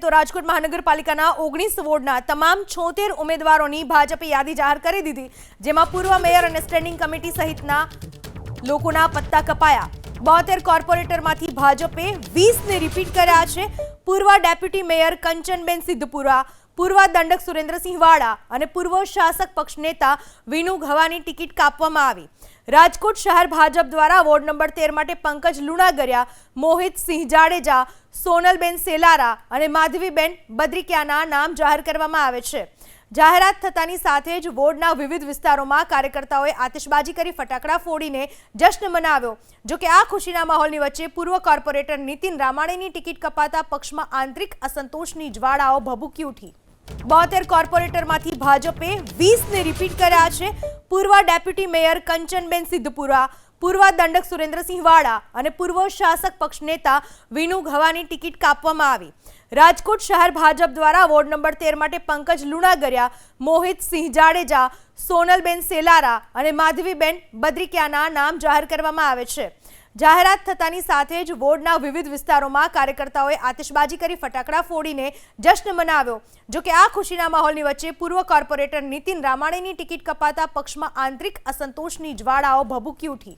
તો રાજકોટ મહાનગરપાલિકાના 19 વોર્ડના તમામ 76 ઉમેદવારોની ભાજપે યાદી જાહેર કરી દીધી, જેમાં પૂર્વ મેયર અને સ્ટેન્ડિંગ કમિટી સહિતના લોકોના પત્તા કપાયા। 72 કોર્પોરેટરમાંથી ભાજપે 20ને રિપીટ કર્યા છે। પૂર્વ ડેપ્યુટી મેયર કંચનબેન સિદ્ધપુરા, પૂર્વ દંડક સુરેન્દ્રસિંહ વાડા અને પૂર્વ શાસક પક્ષ નેતા વિનુ ઘવાની ટિકિટ કાપવામાં આવી। રાજકોટ શહેર ભાજપ દ્વારા વોર્ડ નંબર 13 માટે પંકજ લુણાગરિયા, મોહિત સિંહ જાડેજા, સોનલબેન સેલારા અને માધવીબેન બદ્રિકિયાના નામ જાહેર કરવામાં આવે છે। જાહેરાત થતાની સાથે જ વોર્ડના વિવિધ વિસ્તારોમાં કાર્યકર્તાઓએ આતિશબાજી કરી ફટાકડા ફોડીને જશ્ન મનાવ્યો। જો કે આ ખુશીના માહોલની વચ્ચે પૂર્વ કોર્પોરેટર નીતિન રામાણીની ટિકિટ કપાતા પક્ષમાં આંતરિક અસંતોષની જ્વાળાઓ ભભૂકી ઉઠી। 72 કોર્પોરેટરમાંથી ભાજપે 20ને રિપીટ કર્યા છે। પૂર્વ ડેપ્યુટી મેયર કંચનબેન સિદ્ધપુરા, પૂર્વ દંડક સુરેન્દ્રસિંહ વાડા અને પૂર્વ શાસક પક્ષ નેતા વિનુ ઘવાની ટિકિટ કાપવામાં આવી। રાજકોટ શહેર ભાજપ દ્વારા વોર્ડ નંબર 13 માટે પંકજ લુણાગરિયા, મોહિત સિંહ જાડેજા, સોનલબેન સેલારા અને માધવીબેન બદ્રિકિયાના નામ જાહેર કરવામાં આવે છે। જાહેરાત થતાની સાથે જ વોર્ડના વિવિધ વિસ્તારોમાં કાર્યકર્તાઓએ આતિશબાજી કરી ફટાકડા ફોડીને જશ્ન મનાવ્યો। જો કે આ ખુશીના માહોલની વચ્ચે પૂર્વ કોર્પોરેટર નીતિન રામાણીની ટિકિટ કપાતા પક્ષમાં આંતરિક અસંતોષની જ્વાળાઓ ભભૂકી ઉઠી।